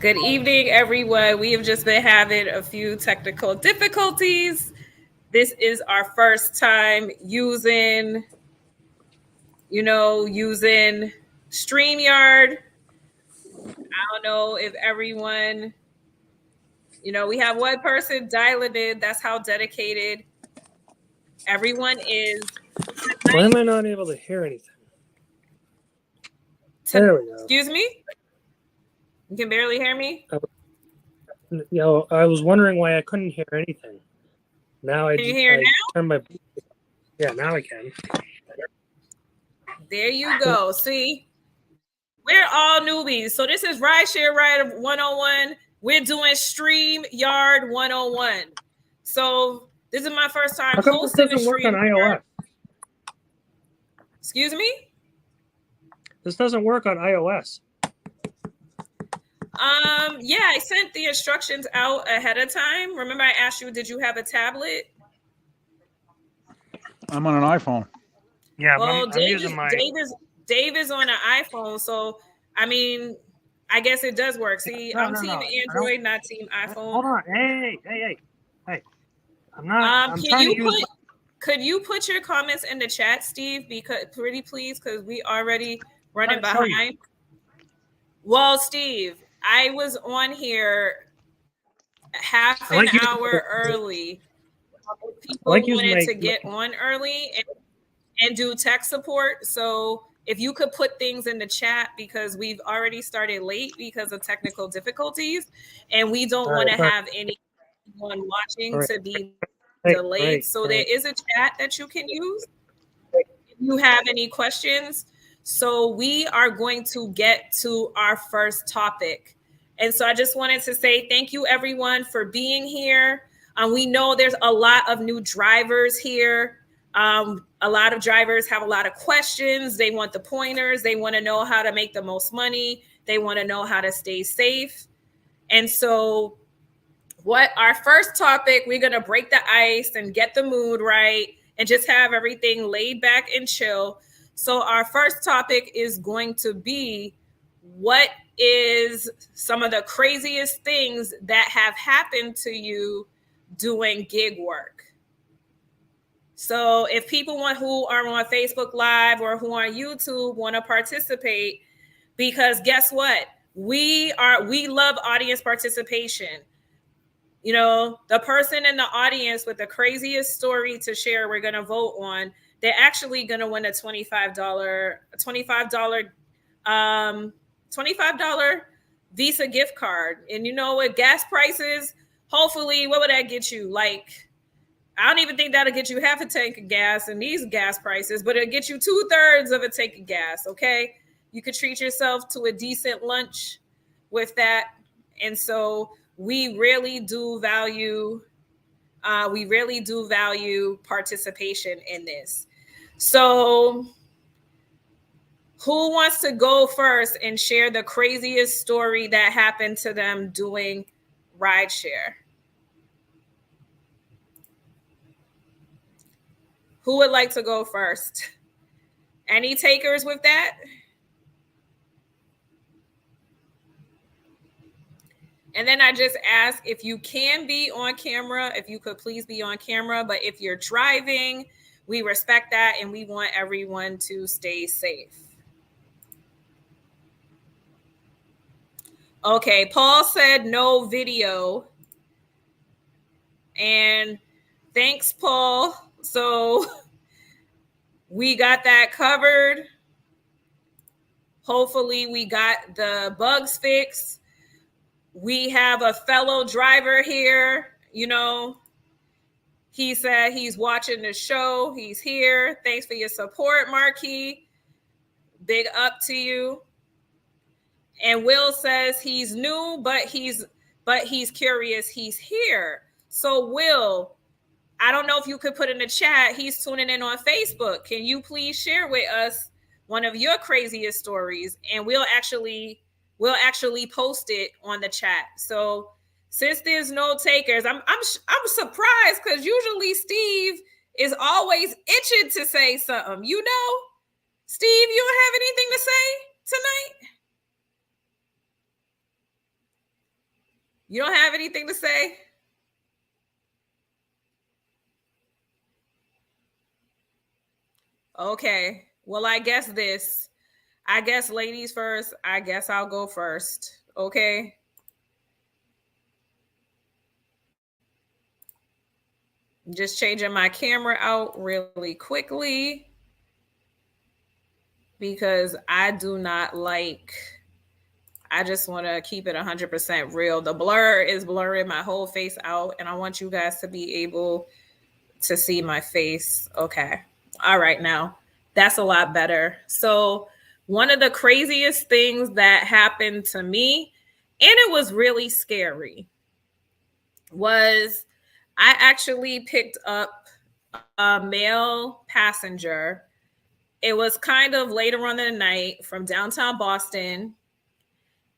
Good evening, everyone. We have just been having a few technical difficulties. This is our first time using StreamYard. I don't know if everyone, we have one person dialing in. That's how dedicated everyone is. Why am I not able to hear anything? There we go. Excuse me? You can barely hear me? I was wondering why I couldn't hear anything. Now Can you hear now? Turn my... Yeah, now I can. There you go. See? We're all newbies. So this is Rideshare Ride 101. We're doing StreamYard 101. So this is my first time hosting the work on iOS? Excuse me? This doesn't work on iOS. Yeah, I sent the instructions out ahead of time. Remember I asked you, did you have a tablet? I'm on an iPhone. Yeah, well, I'm using my... Dave is on an iPhone, so I mean, I guess it does work. See, I'm team Android, not team iPhone. Hold on. Hey. I'm not... I'm trying to use... Could you put your comments in the chat, Steve? Because pretty please, because we already running behind. Well, Steve, I was on here half an hour early. People wanted to get on early and do tech support. So if you could put things in the chat, because we've already started late because of technical difficulties, and we don't want to have anyone watching to be delayed. So there is a chat that you can use if you have any questions. So we are going to get to our first topic. And so I just wanted to say thank you, everyone, for being here. We know there's a lot of new drivers here. A lot of drivers have a lot of questions. They want the pointers. They want to know how to make the most money. They want to know how to stay safe. And so what our first topic, we're going to break the ice and get the mood right and just have everything laid back and chill. So our first topic is going to be, what is some of the craziest things that have happened to you doing gig work? So if people who are on Facebook Live or who are on YouTube want to participate, because guess what? We love audience participation. The person in the audience with the craziest story to share, we're going to vote on. They're actually going to win a $25 Visa gift card. And with gas prices, hopefully, what would that get you? Like, I don't even think that'll get you half a tank of gas in these gas prices, but it'll get you 2/3 of a tank of gas, okay? You could treat yourself to a decent lunch with that. And so we really do value participation in this. So who wants to go first and share the craziest story that happened to them doing rideshare? Who would like to go first? Any takers with that? And then I just ask if you can be on camera, if you could please be on camera. But if you're driving, we respect that and we want everyone to stay safe. Okay, Paul said no video. And thanks, Paul. So we got that covered. Hopefully we got the bugs fixed. We have a fellow driver here. He said he's watching the show. He's here. Thanks for your support, Marquis. Big up to you. And Will says he's new, but he's curious. He's here. So Will, I don't know if you could put in the chat. He's tuning in on Facebook. Can you please share with us one of your craziest stories? And we'll actually post it on the chat. So since there's no takers, I'm surprised, because usually Steve is always itching to say something. Steve, you don't have anything to say tonight? You don't have anything to say? Okay. Well, I guess ladies first. I guess I'll go first. Okay. I'm just changing my camera out really quickly because I do not like, I just want to keep it 100% real. The blur is blurring my whole face out, and I want you guys to be able to see my face. Okay. All right. Now that's a lot better. So, one of the craziest things that happened to me, and it was really scary, was I actually picked up a male passenger. It was kind of later on in the night from downtown Boston,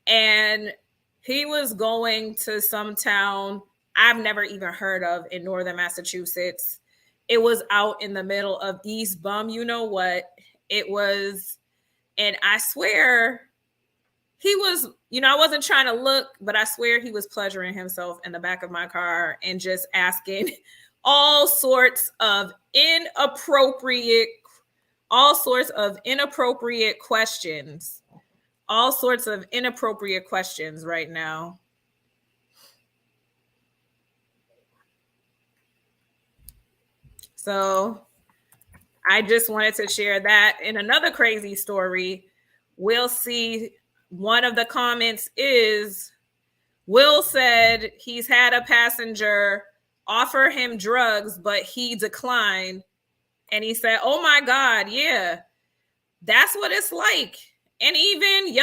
and he was going to some town I've never even heard of in northern Massachusetts. It was out in the middle of East Bum, you know what? It was, and I swear he was, I wasn't trying to look, but I swear he was pleasuring himself in the back of my car and just asking all sorts of inappropriate questions. All sorts of inappropriate questions right now. So I just wanted to share that. In another crazy story, we'll see one of the comments is Will said he's had a passenger offer him drugs, but he declined. And he said, oh my God, yeah, that's what it's like. And even,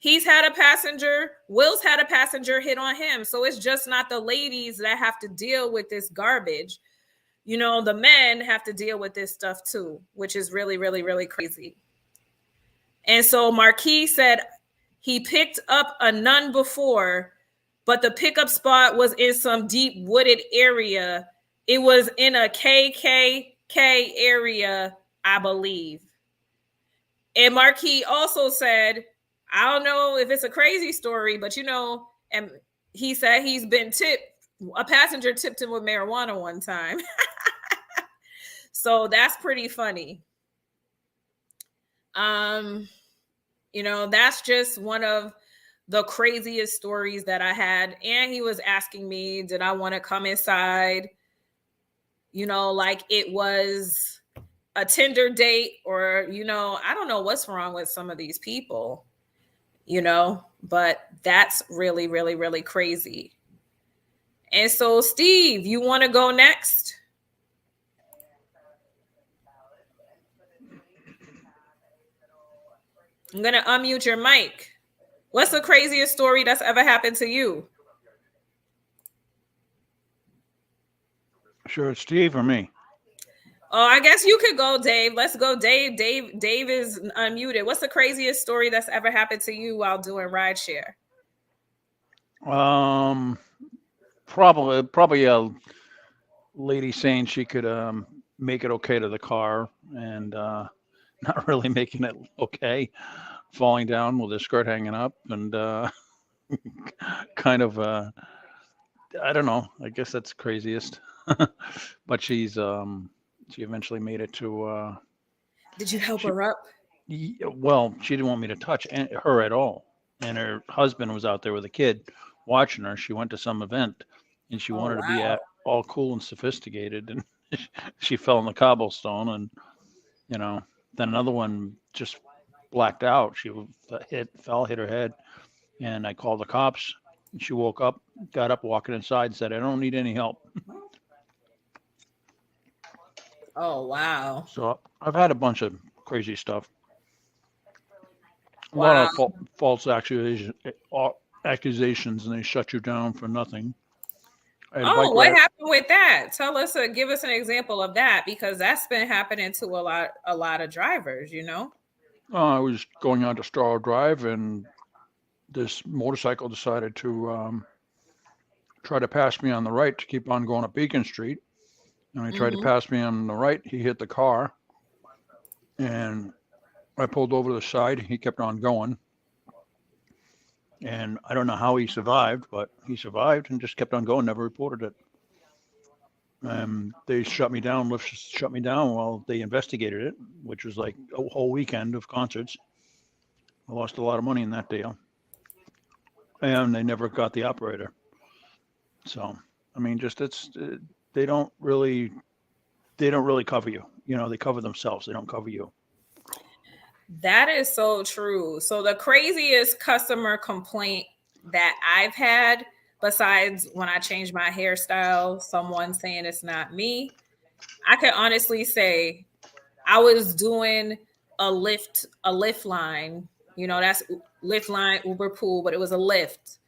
Will's had a passenger hit on him. So it's just not the ladies that have to deal with this garbage. The men have to deal with this stuff too, which is really, really, really crazy. And so Marquis said he picked up a nun before, but the pickup spot was in some deep wooded area. It was in a KKK area, I believe. And Marquis also said, I don't know if it's a crazy story, but and he said he's been tipped. A passenger tipped him with marijuana one time. So that's pretty funny. That's just one of the craziest stories that I had. And he was asking me, did I want to come inside? Like it was a Tinder date, or, I don't know what's wrong with some of these people, but that's really, really, really crazy. And so, Steve, you want to go next? I'm going to unmute your mic. What's the craziest story that's ever happened to you? Sure, Steve or me? Oh, I guess you could go, Dave. Let's go, Dave. Dave is unmuted. What's the craziest story that's ever happened to you while doing rideshare? Probably a lady saying she could make it okay to the car and not really making it okay, falling down with her skirt hanging up and kind of I don't know. I guess that's craziest. But she eventually made it to. Did you help her up? Well, she didn't want me to touch her at all, and her husband was out there with a kid watching her. She went to some event, and she wanted to be all cool and sophisticated, and she fell on the cobblestone, and then another one just blacked out. She hit her head, and I called the cops. She woke up, got up, walking inside, and said, "I don't need any help." Oh, wow. So I've had a bunch of crazy stuff. A lot of false accusations, and they shut you down for nothing. What happened with that? Tell us, give us an example of that, because that's been happening to a lot of drivers, I was going on to Star Drive, and this motorcycle decided to try to pass me on the right to keep on going up Beacon Street. And he tried to pass me on the right. He hit the car, and I pulled over to the side. He kept on going, And I don't know how he survived, but he survived and just kept on going, never reported it. They shut me down. Lyft shut me down while they investigated it, which was like a whole weekend of concerts. I lost a lot of money in that deal, and they never got the operator. So, I mean, just they don't really cover you. You know, they cover themselves. They don't cover you. That is so true. So the craziest customer complaint that I've had, besides when I changed my hairstyle, someone saying it's not me, I can honestly say I was doing a Lyft line. You know, that's Lyft line, Uber Pool, but it was a Lyft.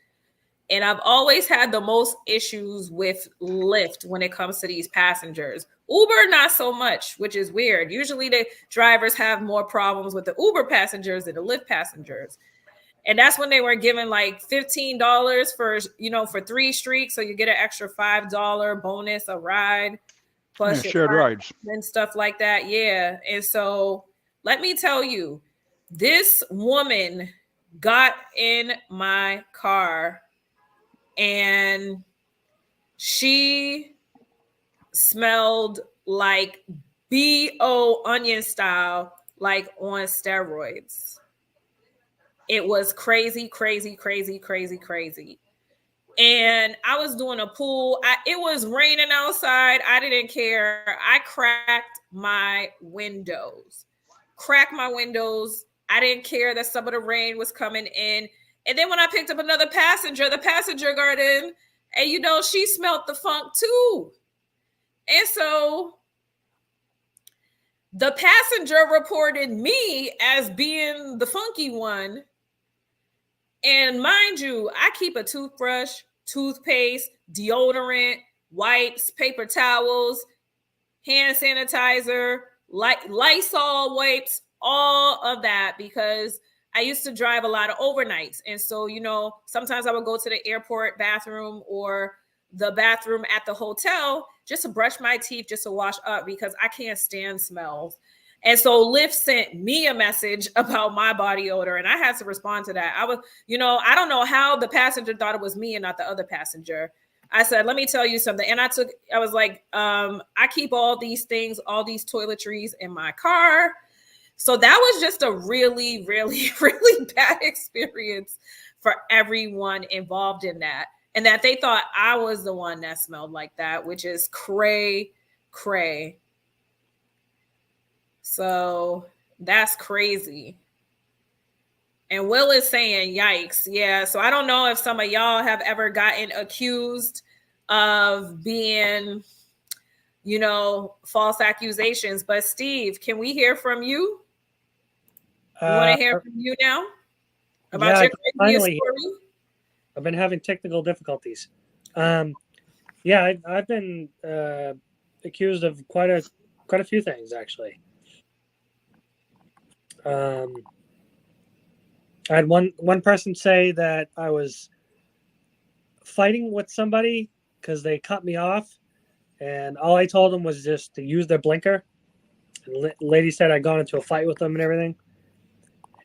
And I've always had the most issues with Lyft when it comes to these passengers. Uber, not so much, which is weird. Usually the drivers have more problems with the Uber passengers than the Lyft passengers. And that's when they were giving like $15 for 3 streaks. So you get an extra $5 bonus a ride. Plus shared rides and stuff like that. Yeah. And so let me tell you, this woman got in my car and she smelled like B.O. onion style, like on steroids. It was crazy, crazy, crazy, crazy, crazy. And I was doing a pool. It was raining outside. I didn't care. I cracked my windows. I didn't care that some of the rain was coming in. And then when I picked up another passenger, the passenger got in, and she smelled the funk too. And so the passenger reported me as being the funky one. And mind you, I keep a toothbrush, toothpaste, deodorant, wipes, paper towels, hand sanitizer, Lysol wipes, all of that, because I used to drive a lot of overnights. And so, sometimes I would go to the airport bathroom or the bathroom at the hotel just to brush my teeth, just to wash up, because I can't stand smells. And so Lyft sent me a message about my body odor, and I had to respond to that. I was, I don't know how the passenger thought it was me and not the other passenger. I said, let me tell you something. And I was like, I keep all these things, all these toiletries in my car. So that was just a really, really, really bad experience for everyone involved in that. And that they thought I was the one that smelled like that, which is cray. So that's crazy. And Will is saying, yikes. Yeah. So I don't know if some of y'all have ever gotten accused of being, false accusations. But Steve, can we hear from you? You want to hear from you now about your craziest story? I've been having technical difficulties. I've been accused of quite a few things, actually. I had one person say that I was fighting with somebody because they cut me off, and all I told them was just to use their blinker. And the lady said I'd gone into a fight with them and everything.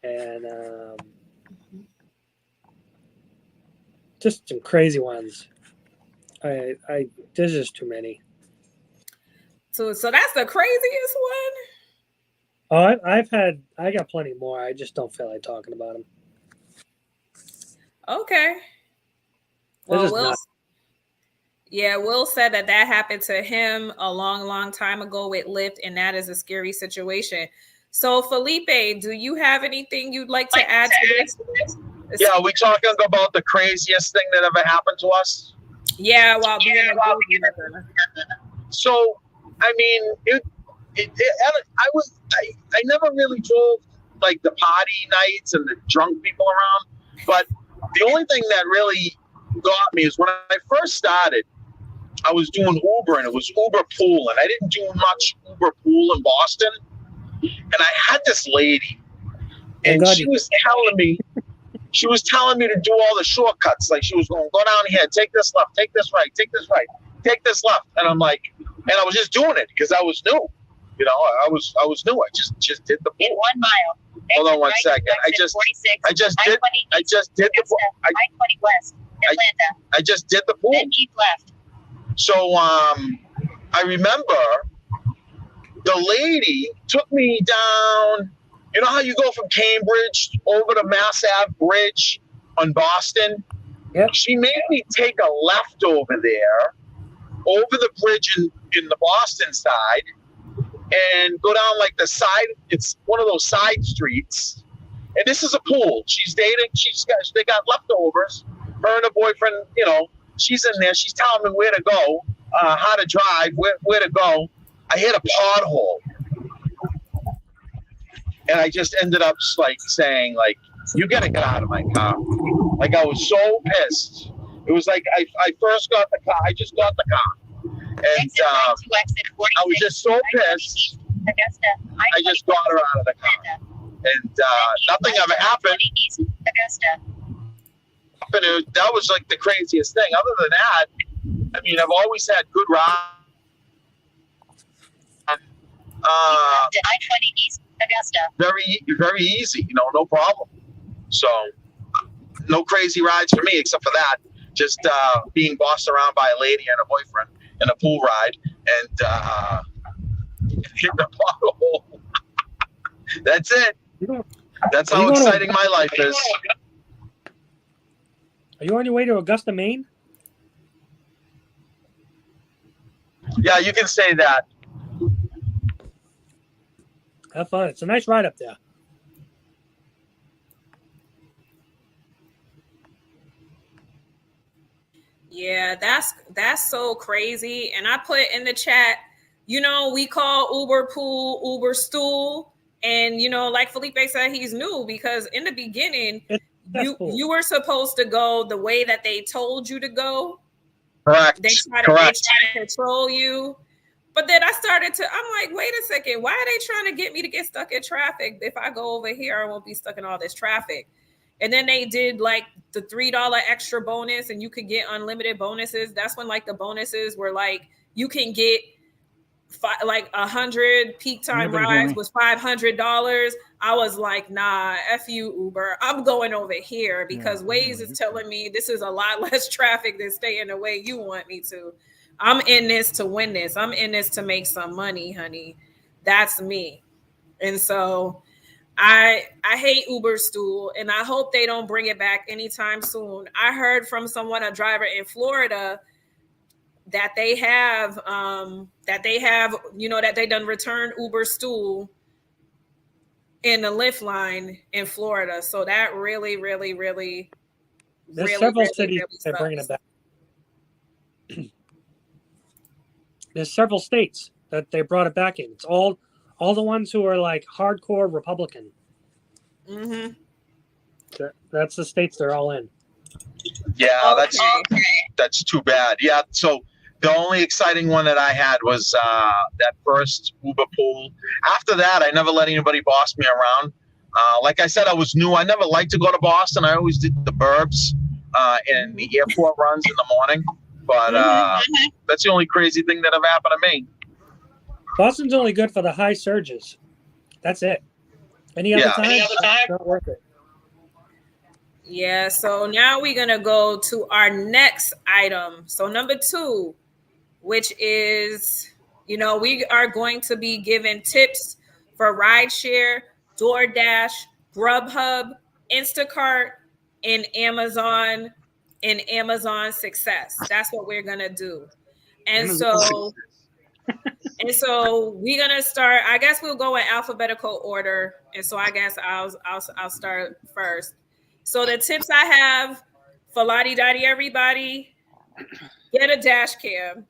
And just some crazy ones. There's just too many. So that's the craziest one? Oh, I got plenty more. I just don't feel like talking about them. Okay. Well, Will said that happened to him a long, long time ago with Lyft, and that is a scary situation. So, Felipe, do you have anything you'd like to add to this? Yeah, are we talking about the craziest thing that ever happened to us? Yeah, while being a group together. So, I mean, I never really drove like the party nights and the drunk people around, but the only thing that really got me is when I first started, I was doing Uber, and it was Uber Pool, and I didn't do much Uber Pool in Boston. And I had this lady, and she was telling me to do all the shortcuts. Like, she was going, go down here, take this left, take this right, take this right, take this left. And I'm like, and I was just doing it because I was new. You know, I was new. I just did the pool. In 1 mile. Hold on one second. I just did the pool. I-20 West, Atlanta. I just did the pool. Then keep left. So I remember the lady took me down. You know how you go from Cambridge over to Mass Ave Bridge on Boston? Yep. She made me take a left over there, over the bridge in the Boston side, and go down like the side. It's one of those side streets. And this is a pool. She's dating. They got leftovers. Her and her boyfriend, you know, she's in there. She's telling me where to go, how to drive, where to go. I hit a pothole. And I just ended up like saying, like, you gotta get out of my car. Like, I was so pissed. It was like I first got the car. I just got the car. And I was just so pissed. I just got her out of the car. And nothing ever happened. That was like the craziest thing. Other than that, I mean, I've always had good rides. I-20 East Augusta. Very easy, you know, no problem. So, no crazy rides for me except for that. Just being bossed around by a lady and a boyfriend in a pool ride and hitting a pothole. That's it. That's how exciting my life is. Are you on your way to Augusta, Maine? Yeah, you can say that. Have fun. It's a nice ride up there. Yeah, that's so crazy. And I put in the chat, you know, we call Uber pool, Uber stool. And, you know, like Felipe said, he's new because in the beginning, you were supposed to go the way that they told you to go. Correct. They try to control you. But then I'm like, wait a second. Why are they trying to get me to get stuck in traffic? If I go over here, I won't be stuck in all this traffic. And then they did like the $3 extra bonus and you could get unlimited bonuses. That's when like the bonuses were like, you can get like 100 peak time rides was $500. I was like, nah, F you, Uber. I'm going over here because Waze is telling me this is a lot less traffic than staying the way you want me to. I'm in this to win this. I'm in this to make some money, honey. That's me. And so I hate Uber stool, and I hope they don't bring it back anytime soon. I heard from someone, a driver in Florida, that they have, you know, that they done returned Uber stool in the Lyft line in Florida. So that really, really, really, there's several cities that are bringing it back. There's several states that they brought it back in. It's all the ones who are like hardcore Republican. Mm-hmm. That's the states they're all in. Yeah, that's too bad. Yeah, so the only exciting one that I had was that first Uber pool. After that, I never let anybody boss me around. Like I said, I was new. I never liked to go to Boston. I always did the burbs and the airport runs in the morning. But that's the only crazy thing that ever happened to me. Boston's only good for the high surges. That's it. Any other time? It's not worth it. Yeah, so now we're going to go to our next item. So number 2, which is, you know, we are going to be giving tips for Rideshare, DoorDash, Grubhub, Instacart, and Amazon success. That's what we're going to do. And so we're going to start, I guess we'll go in alphabetical order. And so I guess I'll start first. So the tips I have for Lottie-Dottie everybody, get a dash cam.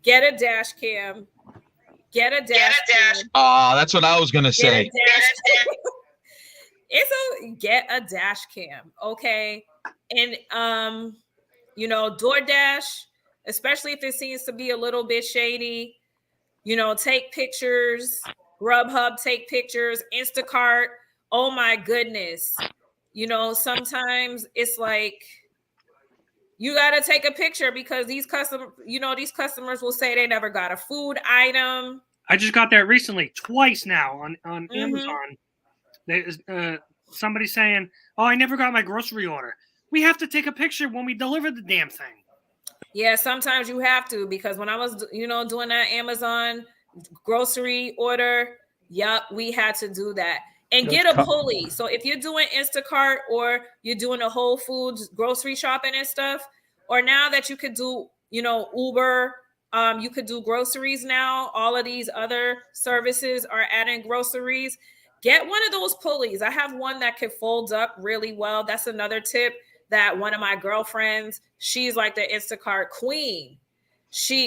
Get a dash cam. Get a dash cam. Oh, that's what I was going to say. Get a dash cam, okay? And, you know, DoorDash, especially if it seems to be a little bit shady, you know, take pictures. Grubhub, take pictures. Instacart, oh my goodness. You know, sometimes it's like you got to take a picture because these customers will say they never got a food item. I just got that recently, twice now on Amazon. There's somebody saying, "Oh, I never got my grocery order." We have to take a picture when we deliver the damn thing. Yeah, sometimes you have to, because when I was, doing that Amazon grocery order, we had to do that. And get a pulley. So if you're doing Instacart or you're doing a Whole Foods grocery shopping and stuff, or now that you could do, Uber, you could do groceries now. All of these other services are adding groceries. Get one of those pulleys. I have one that can fold up really well. That's another tip that one of my girlfriends, she's like the Instacart queen.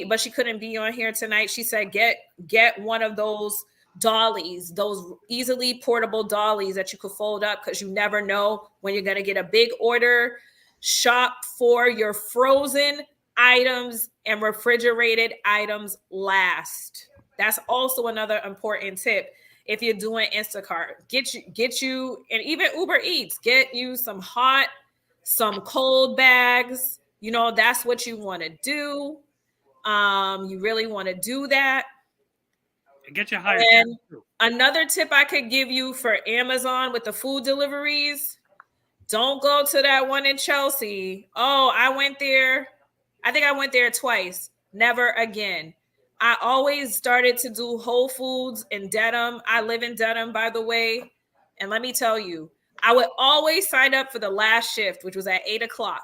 But she couldn't be on here tonight. She said, get one of those dollies, those easily portable dollies that you could fold up, because you never know when you're going to get a big order. Shop for your frozen items and refrigerated items last. That's also another important tip. If you're doing Instacart, get you, and even Uber Eats, get you some hot, some cold bags. That's what you want to do. You really want to do that. Get you hired. And another tip I could give you for Amazon with the food deliveries: don't go to that one in Chelsea. Oh, I went there. I think I went there twice. Never again. I always started to do Whole Foods in Dedham. I live in Dedham, by the way. And let me tell you, I would always sign up for the last shift, which was at 8:00.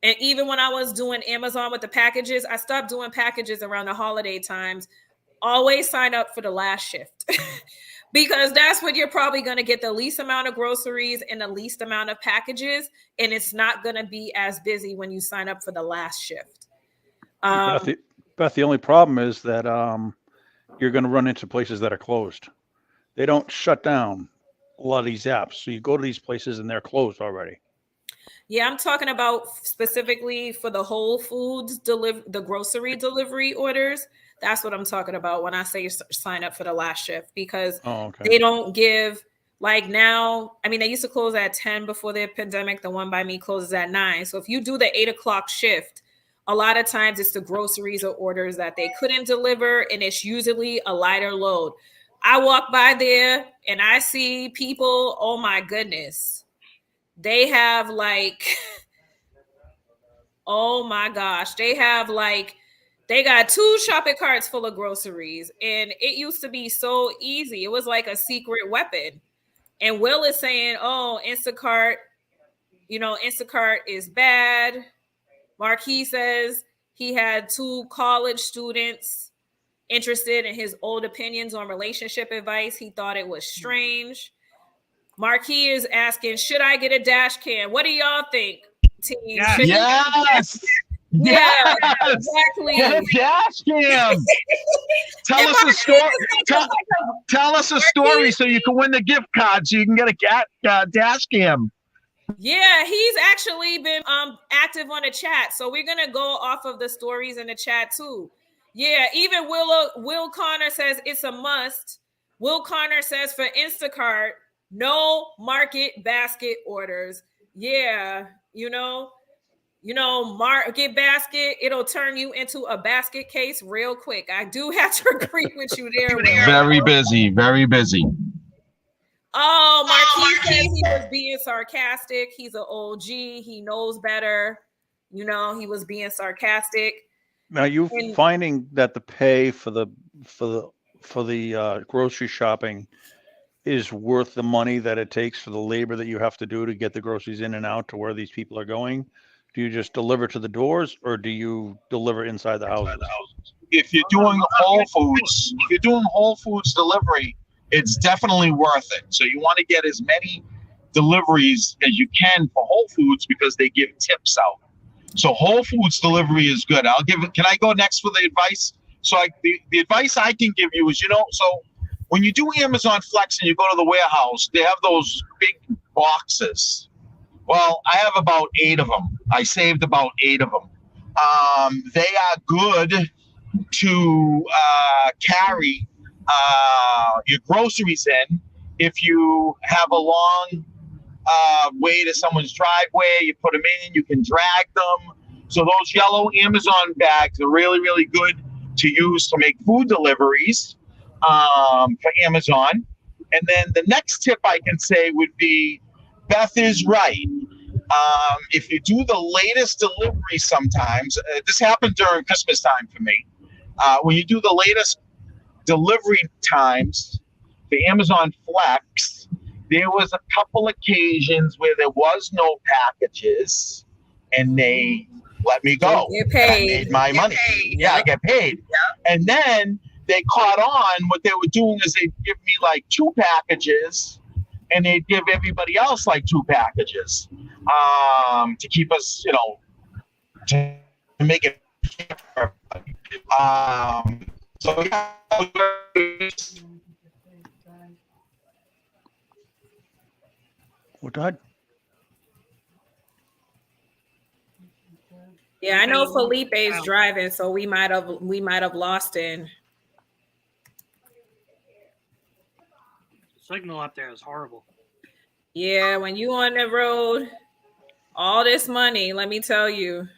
And even when I was doing Amazon with the packages, I stopped doing packages around the holiday times. Always sign up for the last shift because that's when you're probably going to get the least amount of groceries and the least amount of packages. And it's not going to be as busy when you sign up for the last shift. Beth, the only problem is that you're going to run into places that are closed. They don't shut down a lot of these apps. So you go to these places and they're closed already. Yeah, I'm talking about specifically for the Whole Foods the grocery delivery orders. That's what I'm talking about when I say sign up for the last shift, because they don't give, like, now. I mean, they used to close at 10 before the pandemic. The one by me closes at 9. So if you do the 8:00 shift, a lot of times it's the groceries or orders that they couldn't deliver, and it's usually a lighter load. I walk by there and I see people, oh my goodness. They have oh my gosh, they got 2 shopping carts full of groceries, and it used to be so easy. It was like a secret weapon. And Will is saying, oh, Instacart is bad. Marquis says he had 2 college students interested in his old opinions on relationship advice. He thought it was strange. Marquis is asking, should I get a dash cam? What do y'all think, team? Yes. Yeah, exactly. Get a dash cam. Tell us a story. Tell us a story so you can win the gift card, so you can get a dash cam. Yeah, he's actually been active on the chat, so we're gonna go off of the stories in the chat too. Yeah, even Will Connor says it's a must. Will Connor says for Instacart, no market basket orders. Yeah, market basket, it'll turn you into a basket case real quick. I do have to agree with you there. Very busy, very busy. Oh, Marquis says he was being sarcastic. He's an OG. He knows better. He was being sarcastic. Now you finding that the pay for the grocery shopping is worth the money that it takes for the labor that you have to do to get the groceries in and out to where these people are going? Do you just deliver to the doors, or do you deliver inside the houses? If you're doing Whole Foods delivery, it's definitely worth it. So you want to get as many deliveries as you can for Whole Foods because they give tips out. So Whole Foods delivery is good. Can I go next for the advice? So the advice I can give you is, so when you do Amazon Flex and you go to the warehouse, they have those big boxes. Well, I have about 8 of them. I saved about 8 of them. They are good to carry your groceries in if you have a long way to someone's driveway. You put them in, you can drag them. So those yellow Amazon bags are really, really good to use to make food deliveries for Amazon. And then the next tip I can say would be Beth is right. If you do the latest delivery sometimes, this happened during Christmas time for me. When you do the latest delivery times for Amazon Flex, there was a couple occasions where there was no packages and they let me go. Get paid. I made my money. Yeah, I get paid. And then they caught on. What they were doing is they'd give me like 2 packages and they'd give everybody else like 2 packages to keep us, to make it fair. So yeah. What died? Yeah, I know Felipes driving, so we might have lost him. Signal up there is horrible. Yeah, when you on the road, all this money, let me tell you.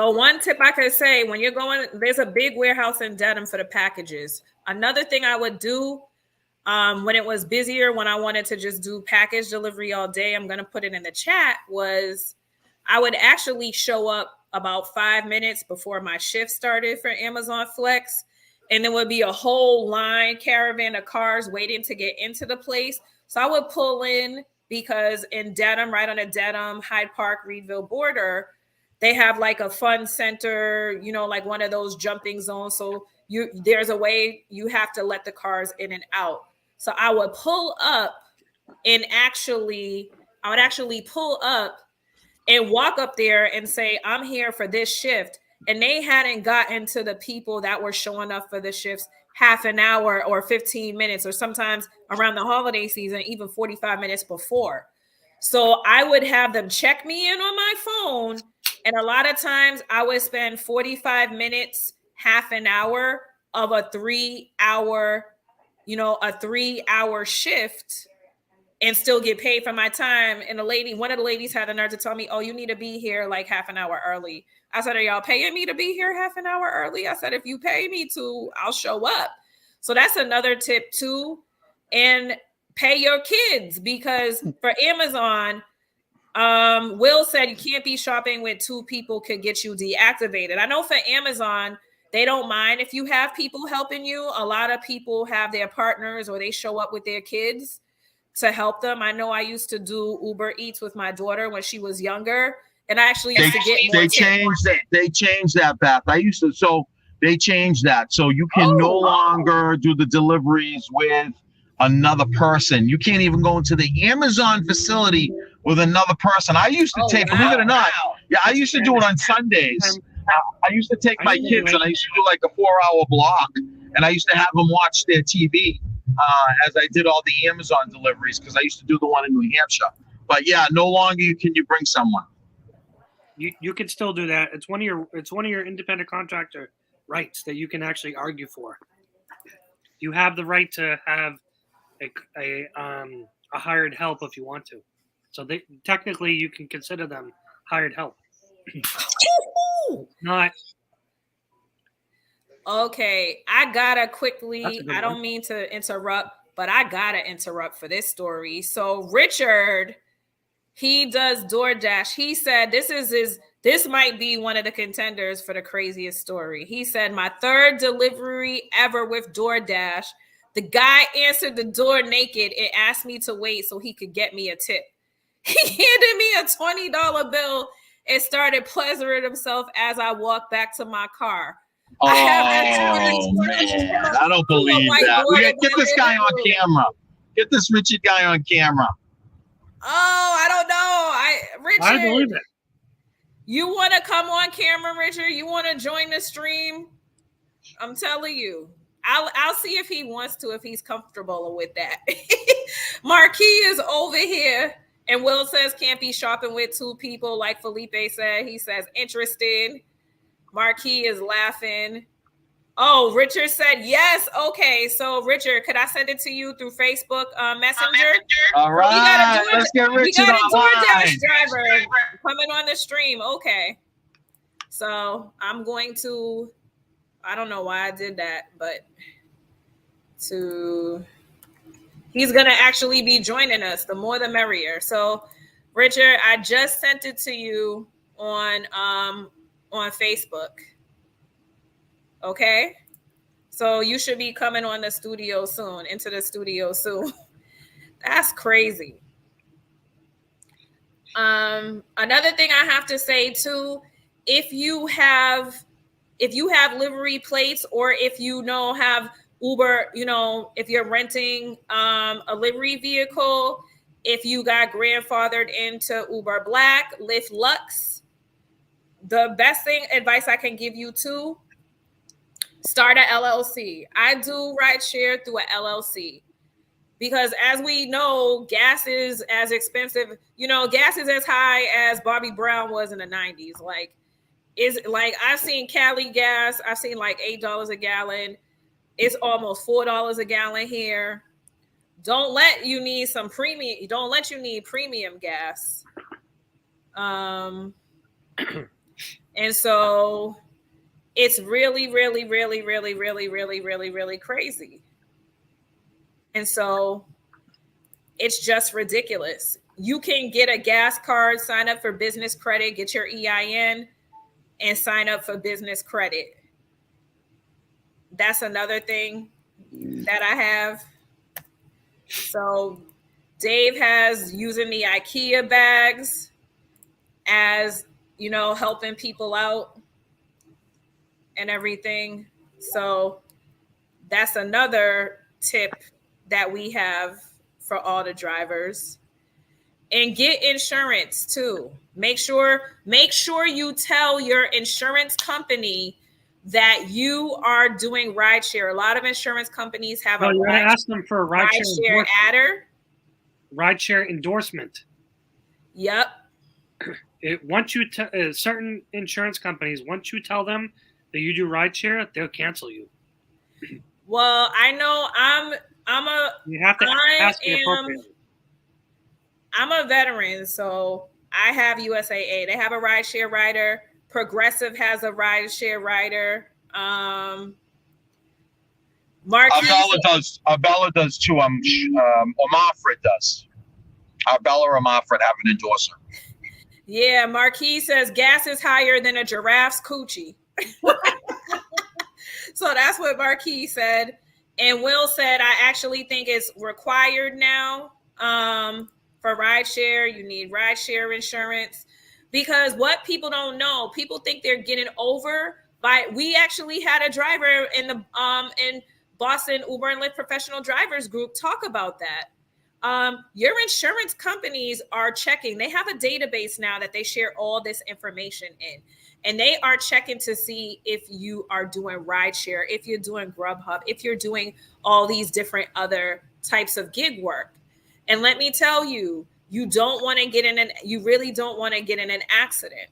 So one tip I could say, when you're going, there's a big warehouse in Dedham for the packages. Another thing I would do when it was busier, when I wanted to just do package delivery all day, I'm going to put it in the chat, was I would actually show up about 5 minutes before my shift started for Amazon Flex. And there would be a whole line caravan of cars waiting to get into the place. So I would pull in, because in Dedham, right on the Dedham, Hyde Park, Reedville border, they have like a fun center, like one of those jumping zones. So there's a way you have to let the cars in and out. So I would pull up and I would actually pull up and walk up there and say, I'm here for this shift. And they hadn't gotten to the people that were showing up for the shifts half an hour or 15 minutes, or sometimes around the holiday season, even 45 minutes before. So I would have them check me in on my phone. And a lot of times I would spend 45 minutes, half an hour of a 3-hour shift and still get paid for my time. And one of the ladies had the nerve to tell me, oh, you need to be here like half an hour early. I said, are y'all paying me to be here half an hour early? I said, if you pay me to, I'll show up. So that's another tip too. And pay your kids, because for Amazon, Will said you can't be shopping with 2 people, could get you deactivated. I know for Amazon, they don't mind if you have people helping you. A lot of people have their partners or they show up with their kids to help them. I know I used to do Uber Eats with my daughter when she was younger, and I actually used to get more They changed that, Beth. They changed that. So you can no longer do the deliveries with another person. You can't even go into the Amazon facility with another person. I used to believe it or not, I used to do it on Sundays. I used to take my kids and I used to do like a 4-hour block, and I used to have them watch their TV as I did all the Amazon deliveries, because I used to do the one in New Hampshire. But yeah, no longer can you bring someone. You can still do that. It's one of your independent contractor rights that you can actually argue for. You have the right to have a hired help if you want to. So technically you can consider them hired help. Not okay. I gotta quickly, I don't mean to interrupt, but I gotta interrupt for this story. So Richard, he does DoorDash. He said this might be one of the contenders for the craziest story. He said, my 3rd delivery ever with DoorDash. The guy answered the door naked and asked me to wait so he could get me a tip. He handed me a $20 bill and started pleasuring himself as I walked back to my car. Oh, man. I don't believe that. Get this guy on camera. Get this Richard guy on camera. Oh, I don't know. Richard, I believe it. You want to come on camera, Richard? You want to join the stream? I'm telling you. I'll see if he wants to, if he's comfortable with that. Marquis is over here, and Will says can't be shopping with 2 people, like Felipe said. He says interested. Marquis is laughing. Oh, Richard said yes. Okay, so Richard, could I send it to you through Facebook Messenger? All right, let's get Richard a DoorDash online. driver coming on the stream. Okay, so I'm going to. I don't know why I did that, but he's gonna actually be joining us. The more, the merrier. So, Richard, I just sent it to you on Facebook. Okay. So you should be coming on the studio soon, into the studio soon. That's crazy. Another thing I have to say too, if you have livery plates, or if have Uber, if you're renting a livery vehicle, if you got grandfathered into Uber Black, Lyft Lux, the best advice I can give you too, start a LLC. I do rideshare through a LLC because, as we know, gas is as expensive. Gas is as high as Bobby Brown was in the 90s. I've seen Cali gas. I've seen like $8 a gallon. It's almost $4 a gallon here. Don't let you need premium gas. And so it's really, really, really, really, really, really, really, really crazy. And so it's just ridiculous. You can get a gas card, sign up for business credit, get your EIN, and sign up for business credit. That's another thing that I have. So Dave has using the IKEA bags as, helping people out and everything. So that's another tip that we have for all the drivers. And get insurance too. Make sure you tell your insurance company that you are doing rideshare. A lot of insurance companies have you're going to ask them for a rideshare adder. Rideshare endorsement. Yep. Once you certain insurance companies, once you tell them that you do rideshare, they'll cancel you. Well, I know you have to ask me appropriately. I'm a veteran, so I have USAA. They have a rideshare rider. Progressive has a rideshare rider. Arbella does too. Omafred does. Arbella or Omafred have an endorser. Yeah, Marquis says gas is higher than a giraffe's coochie. So that's what Marquis said. And Will said, I actually think it's required now for rideshare. You need rideshare insurance. Because what people don't know, people think they're getting over by. We actually had a driver in the in Boston Uber and Lyft professional drivers group talk about that. Your insurance companies are checking. They have a database now that they share all this information in, and they are checking to see if you are doing rideshare, if you're doing Grubhub, if you're doing all these different other types of gig work. And let me tell you, you really don't want to get in an accident.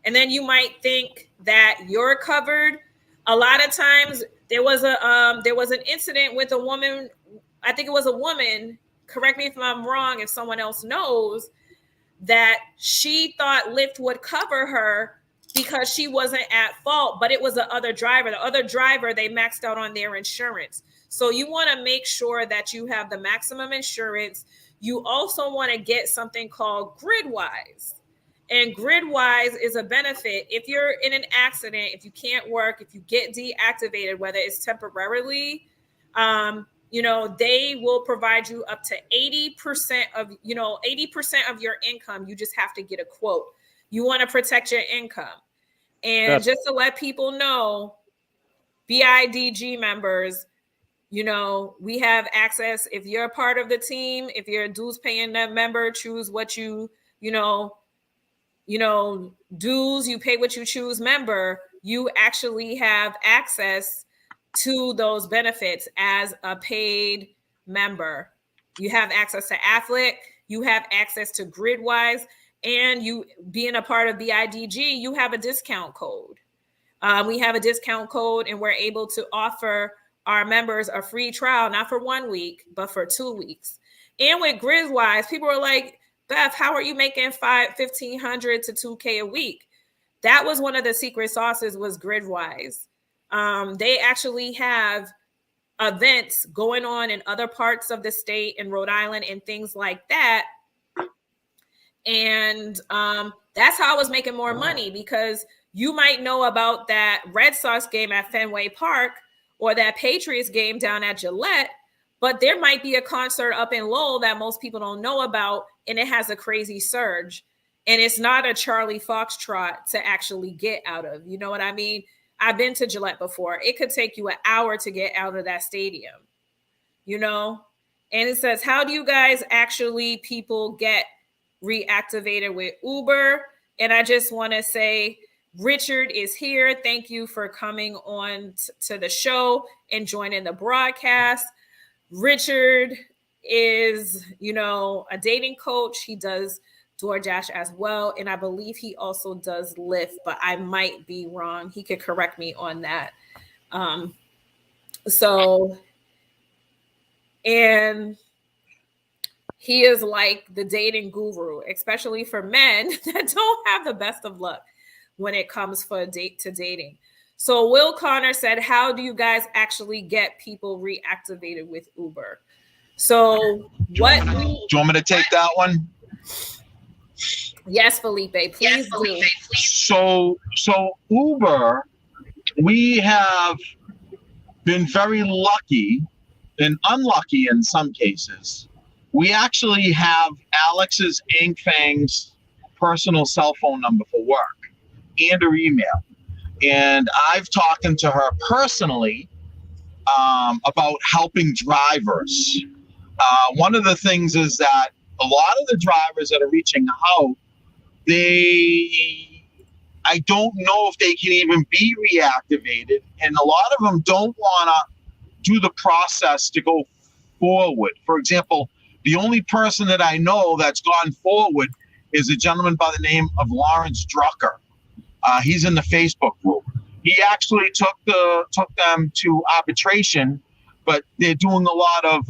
And then you might think that you're covered. A lot of times there was an incident with a woman. I think it was a woman. Correct me if I'm wrong, if someone else knows, that she thought Lyft would cover her because she wasn't at fault, but it was the other driver. The other driver, they maxed out on their insurance. So you want to make sure that you have the maximum insurance. You also want to get something called GridWise. And GridWise is a benefit. If you're in an accident, if you can't work, if you get deactivated, whether it's temporarily, they will provide you up to 80% of your income. You just have to get a quote. You want to protect your income. And just to let people know, BIDG members, we have access. If you're a part of the team, if you're a dues paying member, choose what dues, you pay what you choose member, you actually have access to those benefits as a paid member. You have access to Afflick, you have access to GridWise, and you being a part of BIDG, you have a discount code. We have a discount code, and we're able to offer our members a free trial, not for 1 week, but for 2 weeks. And with Gridwise, people are like, Beth, how are you making $1,500 to $2K a week? That was one of the secret sauces, was Gridwise. They actually have events going on in other parts of the state, in Rhode Island and things like that. And that's how I was making more money, because you might know about that Red Sox game at Fenway Park or that Patriots game down at Gillette, but there might be a concert up in Lowell that most people don't know about, and it has a crazy surge. And it's not a Charlie Foxtrot to actually get out of. You know what I mean? I've been to Gillette before. It could take you an hour to get out of that stadium, you know? And it says, how do you guys actually people get reactivated with Uber? And I just want to say, Richard is here. Thank you for coming on to the show and joining the broadcast. Richard is, you know, a dating coach. He does DoorDash as well. And I believe he also does Lyft, but I might be wrong. He could correct me on that. And he is like the dating guru, especially for men that don't have the best of luck when it comes for dating. So Will Connor said, how do you guys actually get people reactivated with Uber? So do you want me to take that one? Yes, Felipe, please do. So Uber, we have been very lucky and unlucky in some cases. We actually have Alex's Ink Fang's personal cell phone number for work and her email. And I've talked to her personally about helping drivers. One of the things is that a lot of the drivers that are reaching out, I don't know if they can even be reactivated. And a lot of them don't want to do the process to go forward. For example, the only person that I know that's gone forward is a gentleman by the name of Lawrence Drucker. He's in the Facebook group. He actually took them to arbitration, but they're doing a lot of,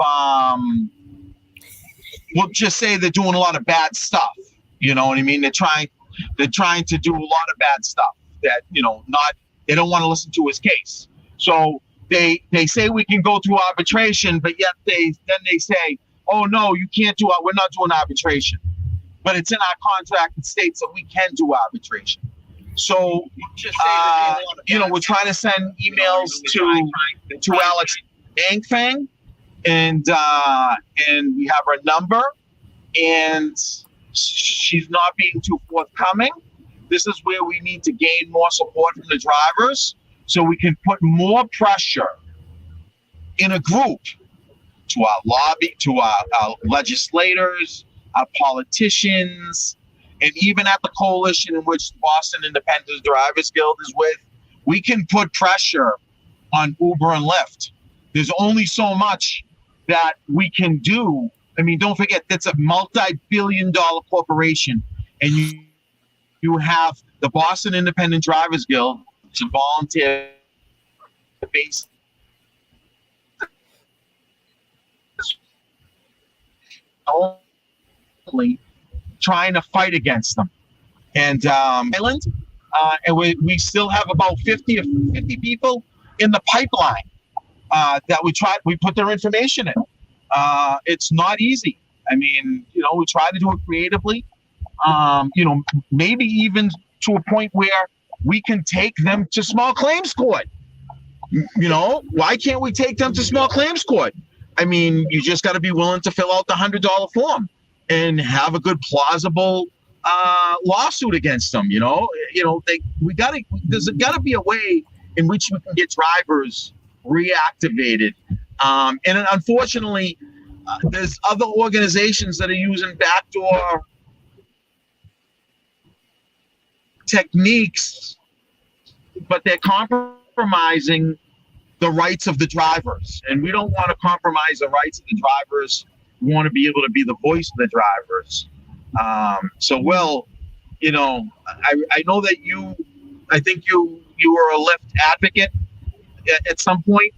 we'll just say they're doing a lot of bad stuff. You know what I mean? They're trying to do a lot of bad stuff that, you know, they don't want to listen to his case. So they say we can go to arbitration, but yet they say, oh no, you can't we're not doing arbitration. But it's in our contract that states that we can do arbitration. So, you know, we're trying to send emails to Alex Angfang, and we have her number, and she's not being too forthcoming. This is where we need to gain more support from the drivers so we can put more pressure in a group to our lobby, to our legislators, our politicians, and even at the coalition in which the Boston Independent Drivers Guild is with. We can put pressure on Uber and Lyft. There's only so much that we can do. I mean, don't forget, that's a multi-billion-dollar corporation, and you have the Boston Independent Drivers Guild, it's a volunteer base. Only trying to fight against them, and we still have about 50 people in the pipeline that we put their information in. It's not easy. I mean, you know, we try to do it creatively. You know, maybe even to a point where we can take them to small claims court. You know, why can't we take them to small claims court? I mean, you just got to be willing to fill out the $100 form and have a good plausible lawsuit against them. There's got to be a way in which we can get drivers reactivated. And unfortunately, there's other organizations that are using backdoor techniques, but they're compromising the rights of the drivers. And we don't want to compromise the rights of the drivers. We want to be able to be the voice of the drivers. So, Will, you know, I know that I think you you were a Lyft advocate at some point?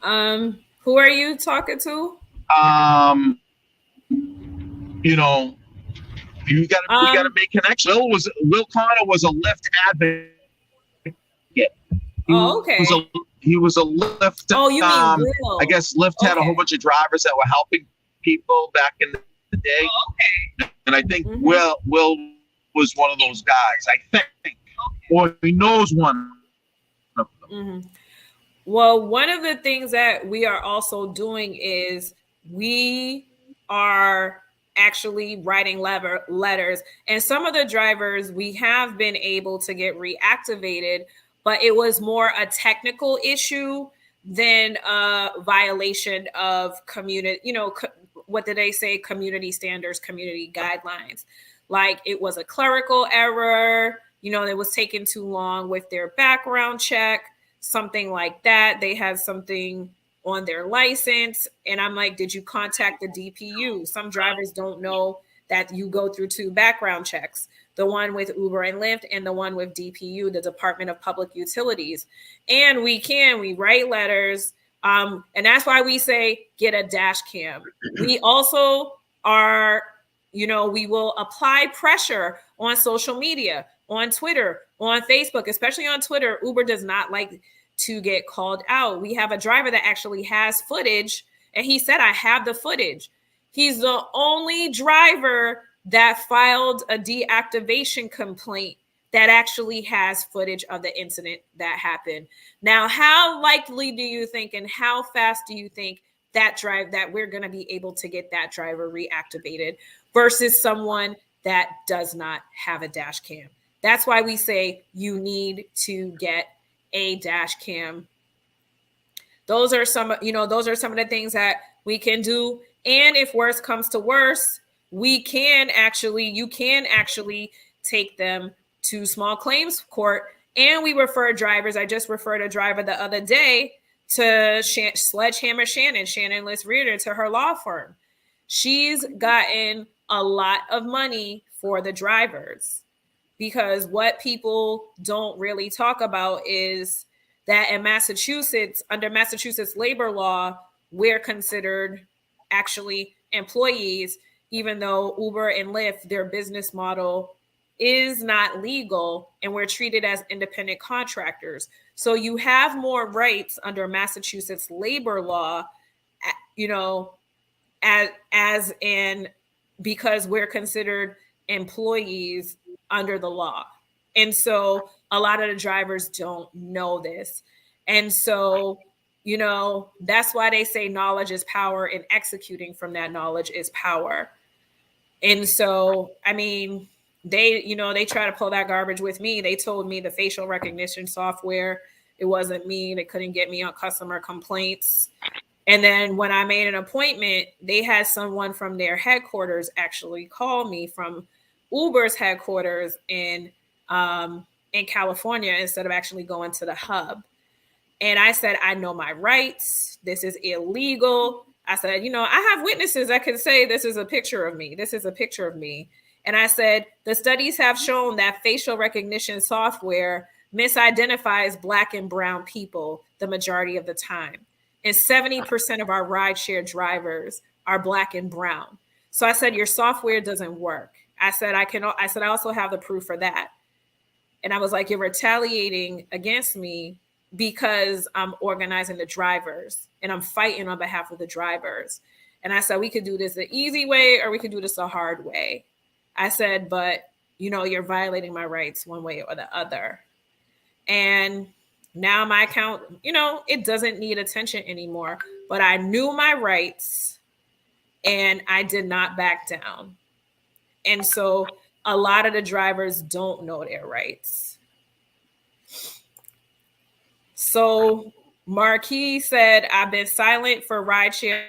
Who are you talking to? You know, we got to make connections. Will Connor was a Lyft advocate. Okay. He was a Lyft. Oh, you mean Will? I guess Lyft had a whole bunch of drivers that were helping people back in the day. Okay. And I think Will was one of those guys. I think, or he knows one of them. Well, one of the things that we are also doing is we are actually writing letters, and some of the drivers we have been able to get reactivated, but it was more a technical issue than a violation of community, what did they say? Community standards, community guidelines. Like it was a clerical error, it was taking too long with their background check, something like that. They had something on their license. And I'm like, did you contact the DPU? Some drivers don't know that you go through 2 background checks, the one with Uber and Lyft and the one with DPU, the Department of Public Utilities. And we write letters. And that's why we say get a dash cam. We also are, we will apply pressure on social media, on Twitter, on Facebook, especially on Twitter. Uber does not like to get called out. We have a driver that actually has footage, and he said, I have the footage. He's the only driver that filed a deactivation complaint that actually has footage of the incident that happened. Now, how likely do you think and how fast do you think that we're going to be able to get that driver reactivated versus someone that does not have a dash cam? That's why we say you need to get a dash cam. Those are some of the things that we can do. And if worse comes to worse, you can actually take them to small claims court. And we refer drivers. I just referred a driver the other day to Sledgehammer Shannon Liz Reardon, to her law firm. She's gotten a lot of money for the drivers, because what people don't really talk about is that in Massachusetts, under Massachusetts labor law, we're considered actually employees, even though Uber and Lyft, their business model is not legal, and we're treated as independent contractors. So you have more rights under Massachusetts labor law, as in, because we're considered employees under the law. And so a lot of the drivers don't know this. And so, that's why they say knowledge is power, and executing from that knowledge is power. And so, I mean, they try to pull that garbage with me. They told me the facial recognition software, it wasn't me. They couldn't get me on customer complaints. And then when I made an appointment, they had someone from their headquarters actually call me from Uber's headquarters in California, instead of actually going to the hub. And I said, I know my rights. This is illegal. I said, I have witnesses that can say this is a picture of me. This is a picture of me. And I said, the studies have shown that facial recognition software misidentifies Black and brown people the majority of the time. And 70% of our rideshare drivers are Black and brown. So I said, your software doesn't work. I said, I also have the proof for that. And I was like, you're retaliating against me because I'm organizing the drivers and I'm fighting on behalf of the drivers. And I said, we could do this the easy way, or we could do this the hard way. I said, but you're violating my rights one way or the other. And now my account, it doesn't need attention anymore, but I knew my rights and I did not back down. And so a lot of the drivers don't know their rights. So Marquis said, I've been silent for rideshare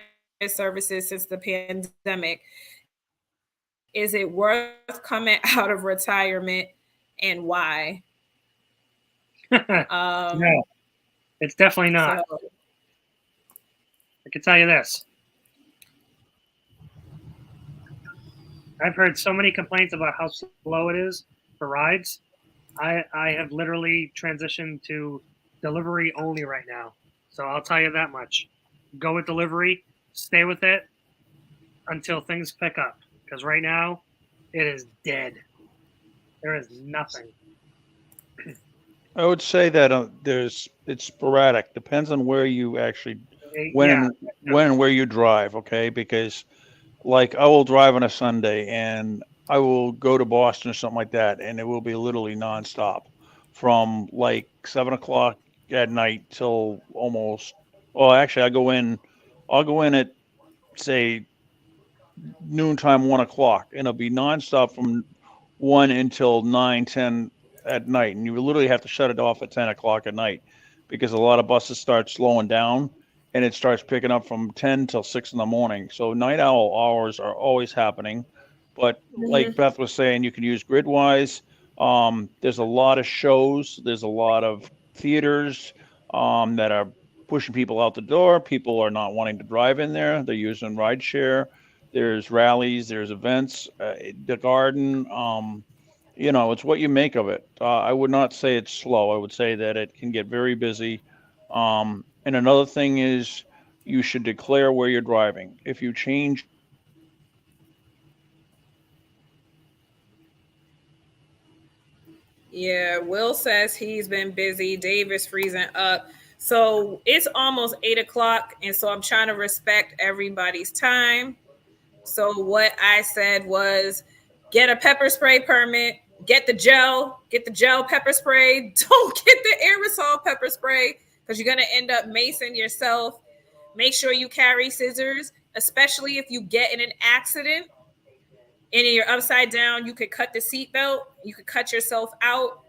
services since the pandemic. Is it worth coming out of retirement, and why? No, it's definitely not. So, I can tell you this. I've heard so many complaints about how slow it is for rides. I have literally transitioned to delivery only right now. So I'll tell you that much. Go with delivery, stay with it until things pick up. Because right now, it is dead. There is nothing. I would say that it's sporadic. Depends on where you actually Yeah. when and where you drive. Okay, because like I will drive on a Sunday and I will go to Boston or something like that, and it will be literally nonstop from like 7 o'clock at night till almost. Well, actually, I'll go in at say noontime, 1 o'clock, and it'll be nonstop from 1 until 9, 10 at night. And you literally have to shut it off at 10 o'clock at night because a lot of buses start slowing down and it starts picking up from 10 till 6 in the morning. So night owl hours are always happening. But like Beth was saying, you can use Gridwise. There's a lot of shows, there's a lot of theaters that are pushing people out the door. People are not wanting to drive in there, they're using rideshare. There's rallies, there's events, the garden. It's what you make of it. I would not say it's slow. I would say that it can get very busy. And another thing is you should declare where you're driving. If you change. Yeah, Will says he's been busy. Dave is freezing up. So it's almost 8 o'clock. And so I'm trying to respect everybody's time. So what I said was get a pepper spray permit, get the gel pepper spray. Don't get the aerosol pepper spray because you're going to end up macing yourself. Make sure you carry scissors, especially if you get in an accident and you're upside down. You could cut the seatbelt, you could cut yourself out,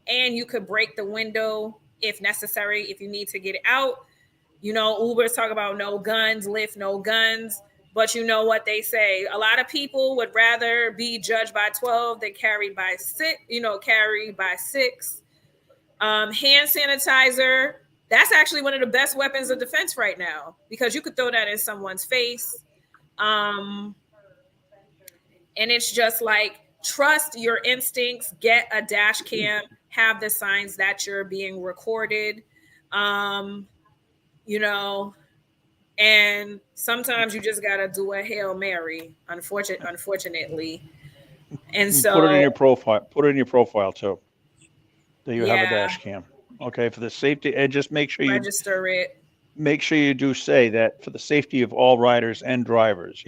and you could break the window if necessary, if you need to get out. Uber's talk about no guns, Lyft, no guns. But you know what they say. A lot of people would rather be judged by 12 than carried by 6, carried by 6. Hand sanitizer, that's actually one of the best weapons of defense right now because you could throw that in someone's face. And it's just like, trust your instincts, get a dash cam, have the signs that you're being recorded. And sometimes you just gotta do a Hail Mary, unfortunately. And so Put it in your profile. Put it in your profile too. That you have a yeah, dash cam. Okay, for the safety, and just make sure you register it. make sure you do say that for the safety of all riders and drivers.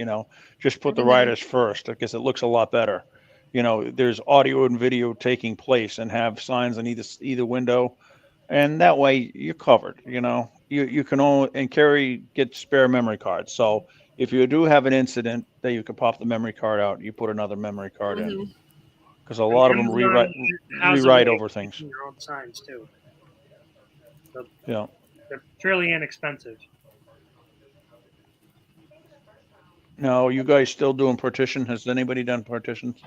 Just put the riders first because it looks a lot better. There's audio and video taking place, and have signs on either window, and that way you're covered. You can only get spare memory cards. So if you do have an incident, that you can pop the memory card out, you put another memory card in, because a lot of them rewrite over things. Your own signs too. So Yeah. they're fairly inexpensive. Now, you guys still doing partition? Has anybody done partitions?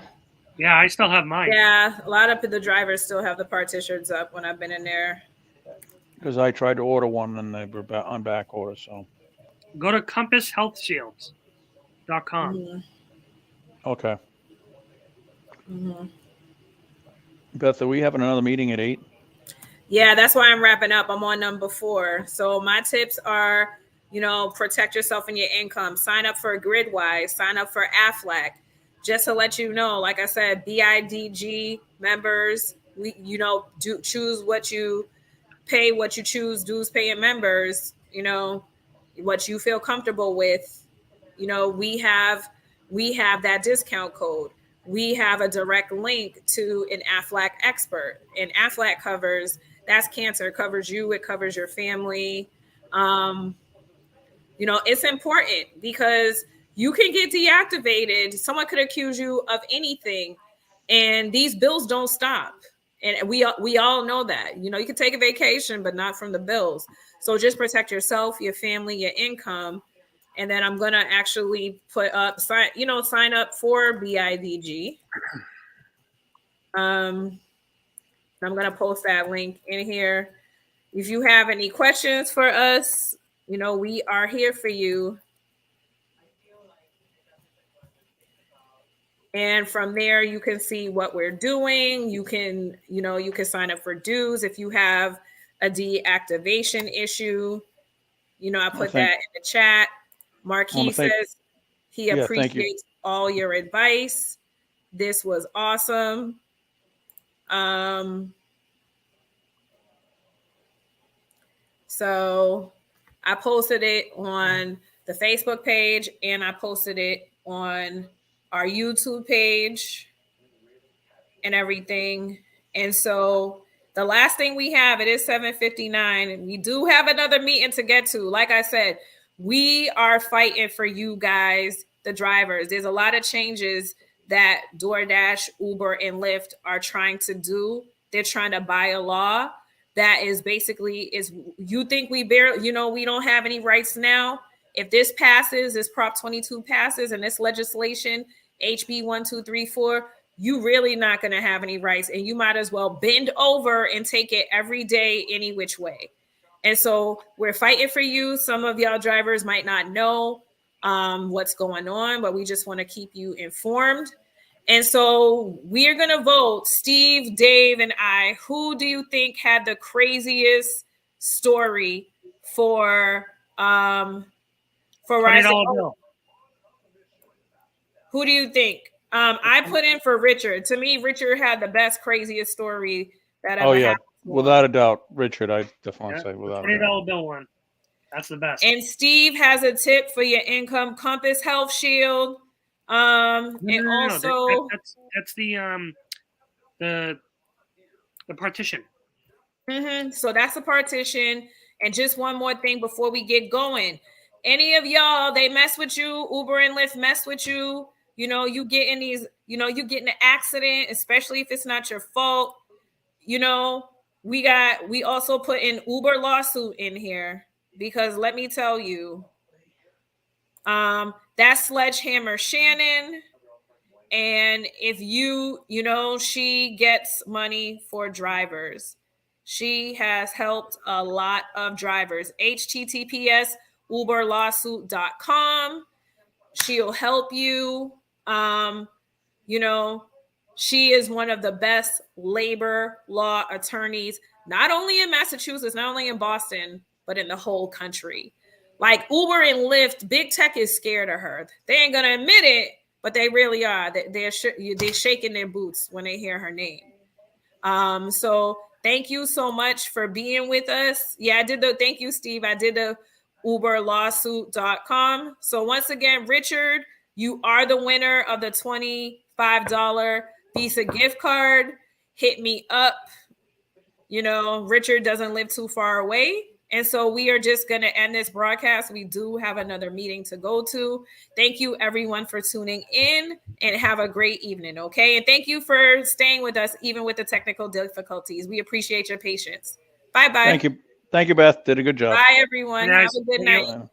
Yeah, I still have mine. Yeah, a lot of the drivers still have the partitions up when I've been in there. Because I tried to order one and they were on back order. So go to compasshealthshields.com. Okay. Beth, are we having another meeting at 8? Yeah, that's why I'm wrapping up. I'm on number 4. So my tips are, protect yourself and your income. Sign up for Gridwise. Sign up for Aflac. Just to let you know, like I said, BIDG members, do choose what you pay, what you choose, dues paying members, what you feel comfortable with. We have that discount code. We have a direct link to an Aflac expert. And Aflac that's cancer. It covers you. It covers your family. It's important because you can get deactivated. Someone could accuse you of anything. And these bills don't stop. And we all know that. You can take a vacation, but not from the bills. So just protect yourself, your family, your income. And then I'm going to actually put up, sign up for BIDG. I'm going to post that link in here. If you have any questions for us, we are here for you. And from there, you can see what we're doing. You can, you can sign up for dues if you have a deactivation issue. I put that in the chat. Marquis says he appreciates all your advice. This was awesome. So I posted it on the Facebook page and I posted it on our YouTube page and everything. And so the last thing we have, it is 7:59, and we do have another meeting to get to. Like I said, we are fighting for you guys, the drivers. There's a lot of changes that DoorDash, Uber, and Lyft are trying to do. They're trying to buy a law that is basically you think we barely, we don't have any rights now. If this passes, this Prop 22 passes, and this legislation, HB 1234, you really not going to have any rights, and you might as well bend over and take it every day, any which way. And so we're fighting for you. Some of y'all drivers might not know what's going on, but we just want to keep you informed. And so we are going to vote, Steve, Dave, and I. Who do you think had the craziest story for Rise $20 bill? Who do you think? I put in for Richard. To me, Richard had the best, craziest story that ever happened. Without a doubt, Richard. I definitely say without a doubt. $20 bill one. That's the best. And Steve has a tip for your income compass health shield. That's the partition. So that's a partition. And just one more thing before we get going. Any of y'all, they mess with you, Uber and Lyft mess with you. You get in these, you get in an accident, especially if it's not your fault. We also put an Uber lawsuit in here because let me tell you, that's Sledgehammer Shannon. And if she gets money for drivers. She has helped a lot of drivers. HTTPS uberlawsuit.com. She'll help you. She is one of the best labor law attorneys, not only in Massachusetts, not only in Boston, but in the whole country. Like Uber and Lyft, big tech is scared of her. They ain't gonna admit it, but they really are. They're shaking their boots when they hear her name. So thank you so much for being with us. Yeah, thank you, Steve. I did the uberlawsuit.com. So once again, Richard, you are the winner of the $25 Visa gift card. Hit me up. Richard doesn't live too far away. And so we are just going to end this broadcast. We do have another meeting to go to. Thank you, everyone, for tuning in, and have a great evening, okay? And thank you for staying with us, even with the technical difficulties. We appreciate your patience. Bye-bye. Thank you. Thank you, Beth. Did a good job. Bye, everyone. Have a good night.